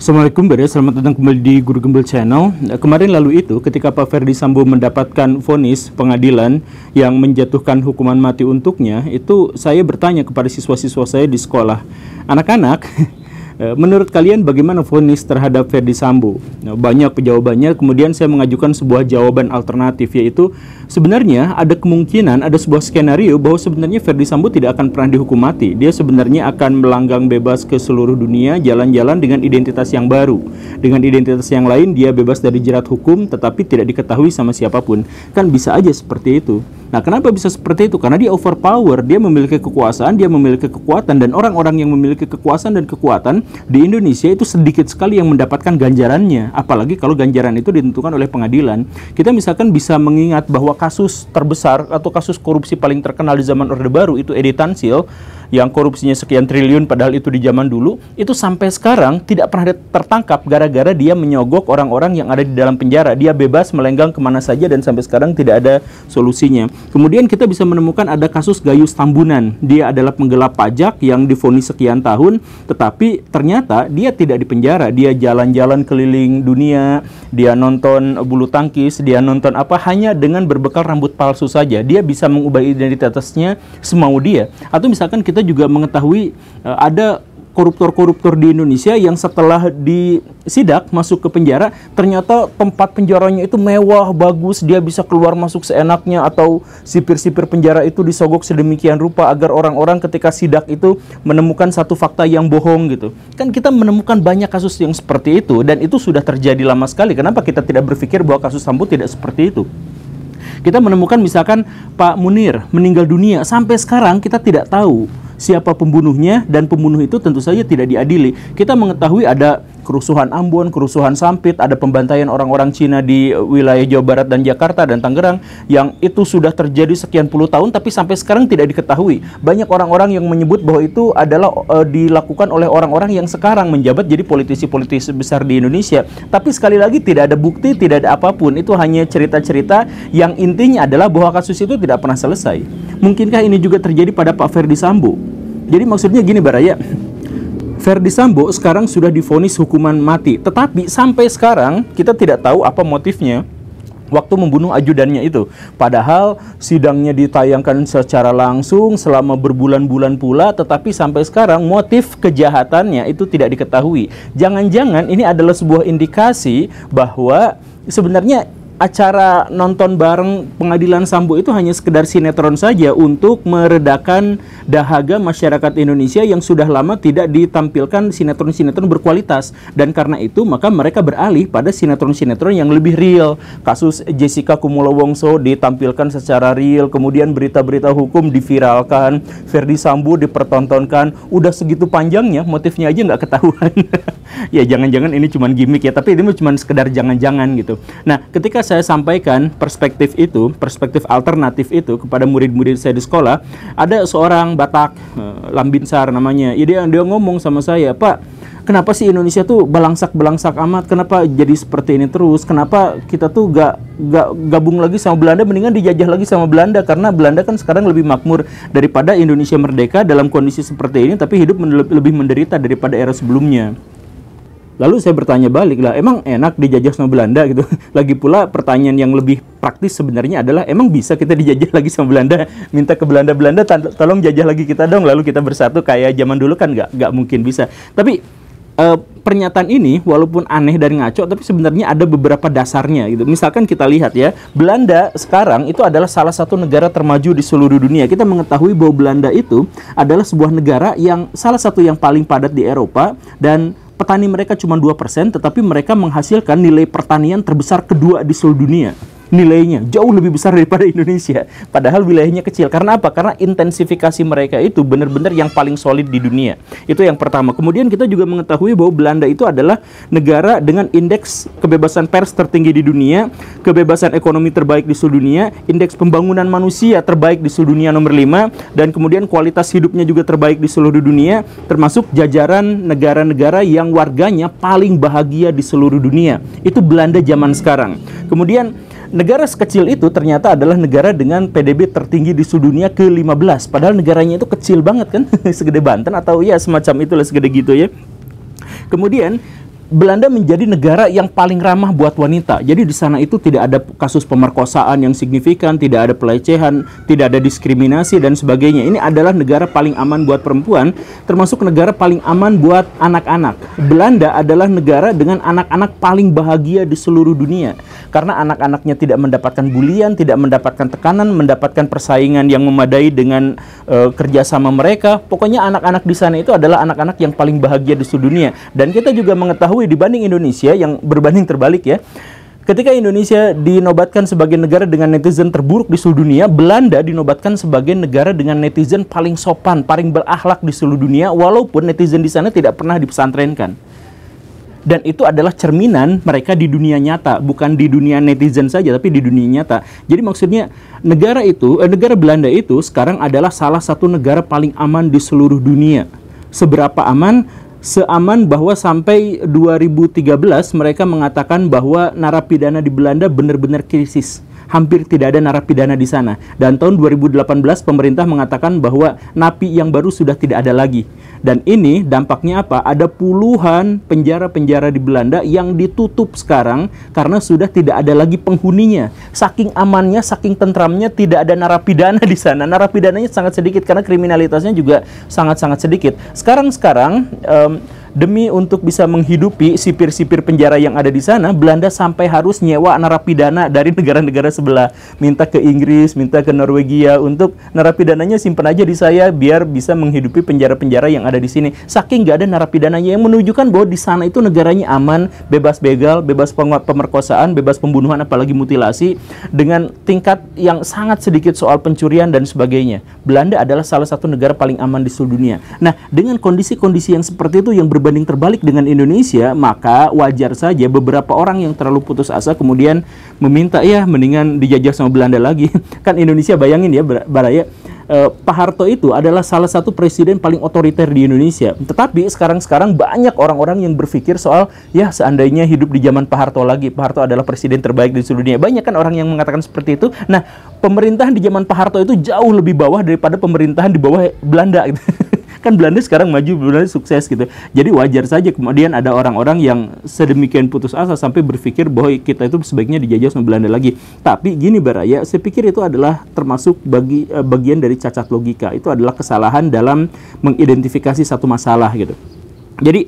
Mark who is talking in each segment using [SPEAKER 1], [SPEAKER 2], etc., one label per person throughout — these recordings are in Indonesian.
[SPEAKER 1] Assalamualaikum Bere, selamat datang kembali di Guru Gembel Channel. Kemarin lalu itu ketika Pak Ferdy Sambo mendapatkan vonis pengadilan yang menjatuhkan hukuman mati untuknya, itu saya bertanya kepada siswa-siswa saya di sekolah, anak-anak, menurut kalian bagaimana vonis terhadap Ferdy Sambo? Banyak jawabannya, kemudian saya mengajukan sebuah jawaban alternatif, yaitu sebenarnya ada kemungkinan, ada sebuah skenario bahwa sebenarnya Ferdy Sambo tidak akan pernah dihukum mati. Dia sebenarnya akan melanggang bebas ke seluruh dunia, jalan-jalan dengan identitas yang baru. Dengan identitas yang lain, dia bebas dari jerat hukum, tetapi tidak diketahui sama siapapun. Kan bisa aja seperti itu. Nah, kenapa bisa seperti itu? Karena dia overpower, dia memiliki kekuasaan, dia memiliki kekuatan, dan orang-orang yang memiliki kekuasaan dan kekuatan di Indonesia itu sedikit sekali yang mendapatkan ganjarannya. Apalagi kalau ganjaran itu ditentukan oleh pengadilan. Kita misalkan bisa mengingat bahwa kasus terbesar atau kasus korupsi paling terkenal di zaman Orde Baru itu Edi Tansil, yang korupsinya sekian triliun padahal itu di zaman dulu, itu sampai sekarang tidak pernah tertangkap gara-gara dia menyogok orang-orang yang ada di dalam penjara. Dia bebas melenggang kemana saja dan sampai sekarang tidak ada solusinya. Kemudian kita bisa menemukan ada kasus Gayus Tambunan. Dia adalah penggelap pajak yang divonis sekian tahun, tetapi ternyata dia tidak dipenjara. Dia jalan-jalan keliling dunia, dia nonton bulu tangkis, dia nonton apa, hanya dengan berbekal rambut palsu saja. Dia bisa mengubah identitasnya semau dia. Atau misalkan kita juga mengetahui ada koruptor-koruptor di Indonesia yang setelah disidak masuk ke penjara, ternyata tempat penjaranya itu mewah, bagus, dia bisa keluar masuk seenaknya, atau sipir-sipir penjara itu disogok sedemikian rupa agar orang-orang ketika sidak itu menemukan satu fakta yang bohong gitu. Kan kita menemukan banyak kasus yang seperti itu, dan itu sudah terjadi lama sekali. Kenapa kita tidak berpikir bahwa kasus Sambo tidak seperti itu? Kita menemukan misalkan Pak Munir meninggal dunia, sampai sekarang kita tidak tahu siapa pembunuhnya, dan pembunuh itu tentu saja tidak diadili. Kita mengetahui ada kerusuhan Ambon, kerusuhan Sampit, ada pembantaian orang-orang Cina di wilayah Jawa Barat dan Jakarta dan Tangerang, yang itu sudah terjadi sekian puluh tahun tapi sampai sekarang tidak diketahui. Banyak orang-orang yang menyebut bahwa itu adalah dilakukan oleh orang-orang yang sekarang menjabat jadi politisi-politisi besar di Indonesia. Tapi sekali lagi tidak ada bukti, tidak ada apapun. Itu hanya cerita-cerita yang intinya adalah bahwa kasus itu tidak pernah selesai. Mungkinkah ini juga terjadi pada Pak Ferdy Sambo? Jadi maksudnya gini Baraya, Ferdy Sambo sekarang sudah divonis hukuman mati, tetapi sampai sekarang kita tidak tahu apa motifnya waktu membunuh ajudannya itu. Padahal sidangnya ditayangkan secara langsung selama berbulan-bulan pula, tetapi sampai sekarang motif kejahatannya itu tidak diketahui. Jangan-jangan ini adalah sebuah indikasi bahwa sebenarnya acara nonton bareng pengadilan Sambo itu hanya sekedar sinetron saja untuk meredakan dahaga masyarakat Indonesia yang sudah lama tidak ditampilkan sinetron-sinetron berkualitas. Dan karena itu maka mereka beralih pada sinetron-sinetron yang lebih real. Kasus Jessica Kumolo Wongso ditampilkan secara real, kemudian berita-berita hukum diviralkan, Ferdy Sambo dipertontonkan. Udah segitu panjangnya, motifnya aja nggak ketahuan. Ya jangan-jangan ini cuma gimmick ya, tapi ini cuma sekedar jangan-jangan gitu. Nah, ketika saya sampaikan perspektif itu, perspektif alternatif itu kepada murid-murid saya di sekolah, ada seorang Batak, Lambinsar namanya. Ya, dia ngomong sama saya, Pak, kenapa sih Indonesia tuh belangsak-belangsak amat? Kenapa jadi seperti ini terus? Kenapa kita tuh gak gabung lagi sama Belanda, mendingan dijajah lagi sama Belanda? Karena Belanda kan sekarang lebih makmur daripada Indonesia merdeka dalam kondisi seperti ini, tapi hidup lebih menderita daripada era sebelumnya. Lalu saya bertanya balik lah, emang enak dijajah sama Belanda gitu? Lagi pula pertanyaan yang lebih praktis sebenarnya adalah, emang bisa kita dijajah lagi sama Belanda? Minta ke Belanda, tolong jajah lagi kita dong, lalu kita bersatu kayak zaman dulu kan nggak mungkin bisa. Tapi pernyataan ini walaupun aneh dan ngaco, tapi sebenarnya ada beberapa dasarnya gitu. Misalkan kita lihat ya, Belanda sekarang itu adalah salah satu negara termaju di seluruh dunia. Kita mengetahui bahwa Belanda itu adalah sebuah negara yang salah satu yang paling padat di Eropa, dan petani mereka cuma 2%, tetapi mereka menghasilkan nilai pertanian terbesar kedua di seluruh dunia. Nilainya jauh lebih besar daripada Indonesia, padahal wilayahnya kecil. Karena apa? Karena intensifikasi mereka itu benar-benar yang paling solid di dunia. Itu yang pertama. Kemudian kita juga mengetahui bahwa Belanda itu adalah negara dengan indeks kebebasan pers tertinggi di dunia, kebebasan ekonomi terbaik di seluruh dunia, indeks pembangunan manusia terbaik di seluruh dunia nomor 5, dan kemudian kualitas hidupnya juga terbaik di seluruh dunia, termasuk jajaran negara-negara yang warganya paling bahagia di seluruh dunia. Itu Belanda zaman sekarang. Kemudian negara sekecil itu ternyata adalah negara dengan PDB tertinggi di seluruh dunia ke-15. Padahal negaranya itu kecil banget kan, segede Banten atau ya semacam itulah, segede gitu ya. Kemudian Belanda menjadi negara yang paling ramah buat wanita. Jadi di sana itu tidak ada kasus pemerkosaan yang signifikan, tidak ada pelecehan, tidak ada diskriminasi dan sebagainya. Ini adalah negara paling aman buat perempuan, termasuk negara paling aman buat anak-anak. Belanda adalah negara dengan anak-anak paling bahagia di seluruh dunia. Karena anak-anaknya tidak mendapatkan bulian, tidak mendapatkan tekanan, mendapatkan persaingan yang memadai dengan kerjasama mereka. Pokoknya anak-anak di sana itu adalah anak-anak yang paling bahagia di seluruh dunia. Dan kita juga mengetahui dibanding Indonesia yang berbanding terbalik ya. Ketika Indonesia dinobatkan sebagai negara dengan netizen terburuk di seluruh dunia, Belanda dinobatkan sebagai negara dengan netizen paling sopan, paling berakhlak di seluruh dunia, walaupun netizen di sana tidak pernah dipesantrenkan. Dan itu adalah cerminan mereka di dunia nyata, bukan di dunia netizen saja, tapi di dunia nyata. Jadi maksudnya negara Belanda itu sekarang adalah salah satu negara paling aman di seluruh dunia. Seberapa aman? Seaman bahwa sampai 2013 mereka mengatakan bahwa narapidana di Belanda benar-benar krisis. Hampir tidak ada narapidana di sana. Dan tahun 2018 pemerintah mengatakan bahwa napi yang baru sudah tidak ada lagi. Dan ini dampaknya apa? Ada puluhan penjara-penjara di Belanda yang ditutup sekarang karena sudah tidak ada lagi penghuninya. Saking amannya, saking tentramnya, tidak ada narapidana di sana. Narapidananya sangat sedikit karena kriminalitasnya juga sangat-sangat sedikit. Sekarang demi untuk bisa menghidupi sipir-sipir penjara yang ada di sana, Belanda sampai harus nyewa narapidana dari negara-negara sebelah. Minta ke Inggris, minta ke Norwegia untuk narapidananya simpan aja di saya biar bisa menghidupi penjara-penjara yang ada di sini. Saking nggak ada narapidananya, yang menunjukkan bahwa di sana itu negaranya aman, bebas begal, bebas pemerkosaan, bebas pembunuhan, apalagi mutilasi, dengan tingkat yang sangat sedikit soal pencurian dan sebagainya. Belanda adalah salah satu negara paling aman di seluruh dunia. Nah, dengan kondisi-kondisi yang seperti itu yang berbanding terbalik dengan Indonesia, maka wajar saja beberapa orang yang terlalu putus asa kemudian meminta ya mendingan dijajah sama Belanda lagi. Kan Indonesia, bayangin ya Baraya, Pak Harto itu adalah salah satu presiden paling otoriter di Indonesia. Tetapi sekarang banyak orang-orang yang berpikir soal ya seandainya hidup di zaman Pak Harto lagi. Pak Harto adalah presiden terbaik di seluruh dunia. Banyak kan orang yang mengatakan seperti itu. Nah, pemerintahan di zaman Pak Harto itu jauh lebih bawah daripada pemerintahan di bawah Belanda gitu. Kan Belanda sekarang maju, Belanda sukses gitu. Jadi wajar saja kemudian ada orang-orang yang sedemikian putus asa sampai berpikir bahwa kita itu sebaiknya dijajah sama Belanda lagi. Tapi gini Baraya, saya pikir itu adalah termasuk bagian dari cacat logika. Itu adalah kesalahan dalam mengidentifikasi satu masalah gitu. Jadi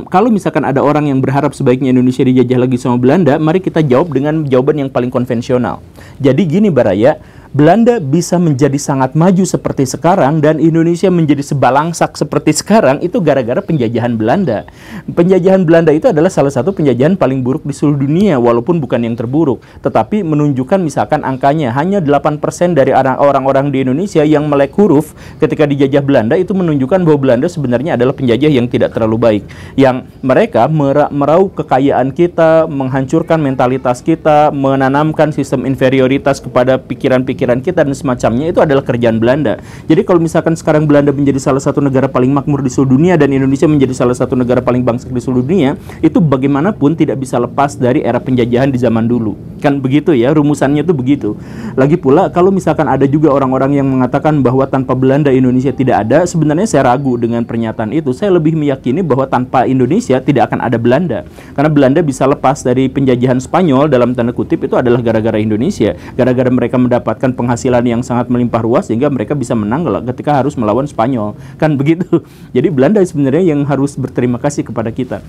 [SPEAKER 1] kalau misalkan ada orang yang berharap sebaiknya Indonesia dijajah lagi sama Belanda, mari kita jawab dengan jawaban yang paling konvensional. Jadi gini Baraya, Belanda bisa menjadi sangat maju seperti sekarang dan Indonesia menjadi sebalangsak seperti sekarang itu gara-gara penjajahan Belanda. Penjajahan Belanda itu adalah salah satu penjajahan paling buruk di seluruh dunia, walaupun bukan yang terburuk. Tetapi menunjukkan misalkan angkanya hanya 8% dari orang-orang di Indonesia yang melek huruf ketika dijajah Belanda, itu menunjukkan bahwa Belanda sebenarnya adalah penjajah yang tidak terlalu baik. Yang mereka meraup kekayaan kita, menghancurkan mentalitas kita, menanamkan sistem inferioritas kepada pikiran-pikiran kita dan semacamnya, itu adalah kerjaan Belanda. Jadi kalau misalkan sekarang Belanda menjadi salah satu negara paling makmur di seluruh dunia dan Indonesia menjadi salah satu negara paling bangsa di seluruh dunia, itu bagaimanapun tidak bisa lepas dari era penjajahan di zaman dulu. Kan begitu ya, rumusannya itu begitu. Lagi pula kalau misalkan ada juga orang-orang yang mengatakan bahwa tanpa Belanda Indonesia tidak ada, sebenarnya saya ragu dengan pernyataan itu. Saya lebih meyakini bahwa tanpa Indonesia tidak akan ada Belanda. Karena Belanda bisa lepas dari penjajahan Spanyol dalam tanda kutip itu adalah gara-gara Indonesia. Gara-gara mereka mendapatkan penghasilan yang sangat melimpah ruas sehingga mereka bisa menang ketika harus melawan Spanyol. Kan begitu. Jadi Belanda sebenarnya yang harus berterima kasih kepada kita.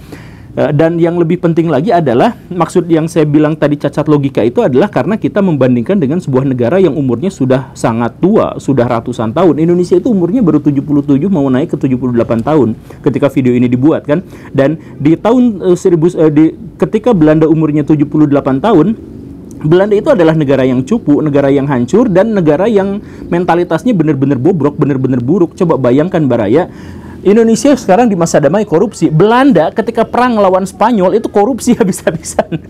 [SPEAKER 1] Dan yang lebih penting lagi adalah, maksud yang saya bilang tadi cacat logika itu adalah karena kita membandingkan dengan sebuah negara yang umurnya sudah sangat tua, sudah ratusan tahun. Indonesia itu umurnya baru 77 mau naik ke 78 tahun ketika video ini dibuat kan. Dan di tahun ketika Belanda umurnya 78 tahun, Belanda itu adalah negara yang cupu, negara yang hancur, dan negara yang mentalitasnya benar-benar bobrok, benar-benar buruk. Coba bayangkan Baraya, Indonesia sekarang di masa damai korupsi. Belanda ketika perang melawan Spanyol itu korupsi habis-habisan.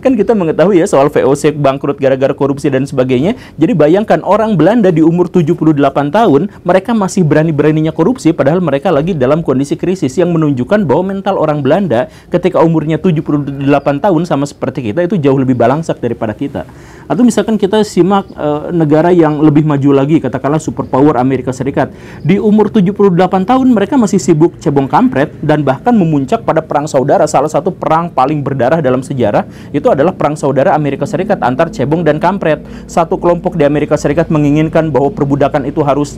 [SPEAKER 1] Kan kita mengetahui ya soal VOC bangkrut gara-gara korupsi dan sebagainya. Jadi bayangkan orang Belanda di umur 78 tahun, mereka masih berani-beraninya korupsi padahal mereka lagi dalam kondisi krisis, yang menunjukkan bahwa mental orang Belanda ketika umurnya 78 tahun sama seperti kita itu jauh lebih balangsak daripada kita. Atau misalkan kita simak negara yang lebih maju lagi, katakanlah superpower Amerika Serikat. Di umur 78 tahun mereka masih sibuk cebong kampret, dan bahkan memuncak pada perang saudara. Salah satu perang paling berdarah dalam sejarah itu adalah perang saudara Amerika Serikat antar cebong dan kampret. Satu kelompok di Amerika Serikat menginginkan bahwa perbudakan itu harus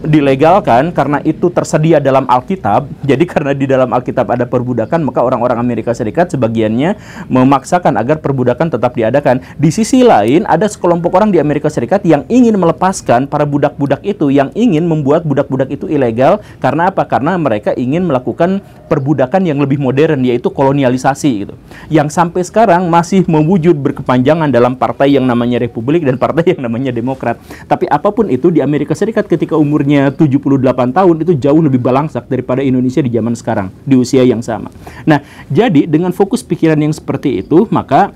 [SPEAKER 1] dilegalkan karena itu tersedia dalam Alkitab. Jadi karena di dalam Alkitab ada perbudakan, maka orang-orang Amerika Serikat sebagiannya memaksakan agar perbudakan tetap diadakan. Di sisi lain, ada sekelompok orang di Amerika Serikat yang ingin melepaskan para budak-budak itu, yang ingin membuat budak-budak itu ilegal. Karena apa? Karena mereka ingin melakukan perbudakan yang lebih modern, yaitu kolonialisasi gitu. Yang sampai sekarang masih mewujud berkepanjangan dalam partai yang namanya Republik dan partai yang namanya Demokrat. Tapi apapun itu, di Amerika Serikat ketika umurnya 78 tahun itu jauh lebih balangsak daripada Indonesia di zaman sekarang, di usia yang sama. Nah, jadi dengan fokus pikiran yang seperti itu, maka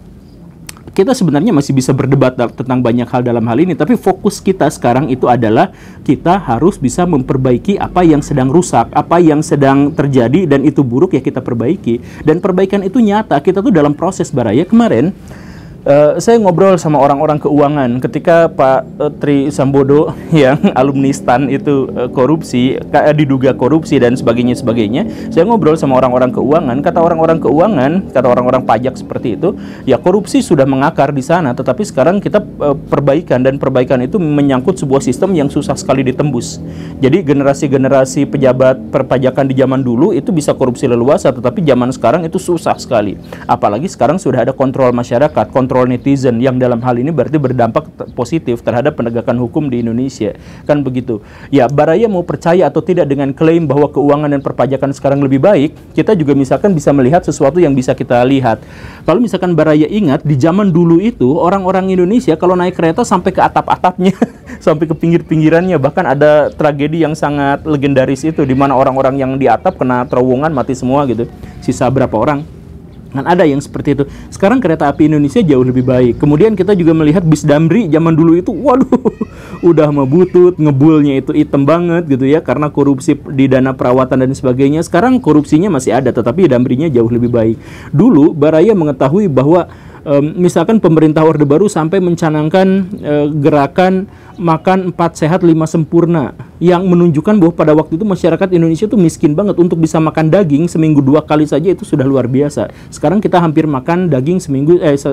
[SPEAKER 1] kita sebenarnya masih bisa berdebat tentang banyak hal dalam hal ini, tapi fokus kita sekarang itu adalah kita harus bisa memperbaiki apa yang sedang rusak, apa yang sedang terjadi dan itu buruk ya kita perbaiki. Dan perbaikan itu nyata, kita tuh dalam proses, Baraya. Kemarin saya ngobrol sama orang-orang keuangan ketika Pak Tri Sambodo yang alumni STAN itu diduga korupsi dan sebagainya. Saya ngobrol sama orang-orang keuangan, kata orang-orang pajak seperti itu, ya korupsi sudah mengakar di sana, tetapi sekarang kita perbaikan, dan perbaikan itu menyangkut sebuah sistem yang susah sekali ditembus. Jadi generasi-generasi pejabat perpajakan di zaman dulu itu bisa korupsi leluasa, tetapi zaman sekarang itu susah sekali. Apalagi sekarang sudah ada kontrol masyarakat, kontrol netizen, yang dalam hal ini berarti berdampak positif terhadap penegakan hukum di Indonesia, kan begitu. Ya, Baraya mau percaya atau tidak dengan klaim bahwa keuangan dan perpajakan sekarang lebih baik, kita juga misalkan bisa melihat sesuatu yang bisa kita lihat. Kalau misalkan Baraya ingat, di zaman dulu itu orang-orang Indonesia kalau naik kereta sampai ke atap-atapnya, sampai ke pinggir-pinggirannya, bahkan ada tragedi yang sangat legendaris itu, di mana orang-orang yang di atap kena terowongan mati semua gitu, sisa berapa orang. Kan ada yang seperti itu. Sekarang kereta api Indonesia jauh lebih baik. Kemudian kita juga melihat bis Damri zaman dulu itu, waduh, udah mah butut, ngebulnya itu hitam banget gitu ya, karena korupsi di dana perawatan dan sebagainya. Sekarang korupsinya masih ada, tetapi Damrinya jauh lebih baik. Dulu Baraya mengetahui bahwa misalkan pemerintah Orde Baru sampai mencanangkan gerakan makan 4 sehat 5 sempurna, yang menunjukkan bahwa pada waktu itu masyarakat Indonesia itu miskin banget. Untuk bisa makan daging seminggu 2 kali saja itu sudah luar biasa. Sekarang kita hampir makan daging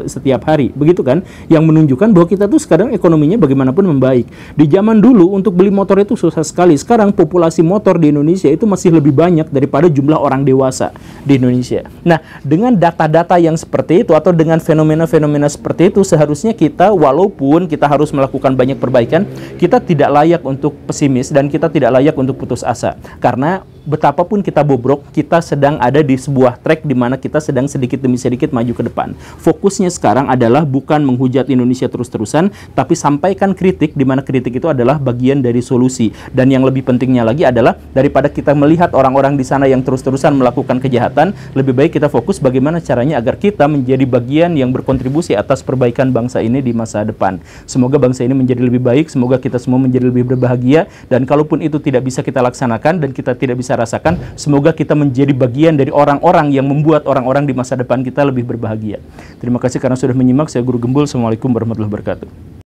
[SPEAKER 1] setiap hari, begitu kan? Yang menunjukkan bahwa kita tuh sekarang ekonominya bagaimanapun membaik. Di zaman dulu untuk beli motor itu susah sekali. Sekarang populasi motor di Indonesia itu masih lebih banyak daripada jumlah orang dewasa di Indonesia. Nah, dengan data-data yang seperti itu atau dengan fenomena-fenomena seperti itu, seharusnya kita, walaupun kita harus melakukan banyak perbaikan, kita tidak layak untuk pesimis dan kita tidak layak untuk putus asa. Karena betapapun kita bobrok, kita sedang ada di sebuah track di mana kita sedang sedikit demi sedikit maju ke depan. Fokusnya sekarang adalah bukan menghujat Indonesia terus-terusan, tapi sampaikan kritik, di mana kritik itu adalah bagian dari solusi. Dan yang lebih pentingnya lagi adalah daripada kita melihat orang-orang di sana yang terus-terusan melakukan kejahatan, lebih baik kita fokus bagaimana caranya agar kita menjadi bagian yang berkontribusi atas perbaikan bangsa ini di masa depan. Semoga bangsa ini menjadi lebih baik, semoga kita semua menjadi lebih berbahagia, dan kalaupun itu tidak bisa kita laksanakan dan kita tidak bisa rasakan, semoga kita menjadi bagian dari orang-orang yang membuat orang-orang di masa depan kita lebih berbahagia. Terima kasih karena sudah menyimak. Saya Guru Gembul. Assalamualaikum warahmatullahi wabarakatuh.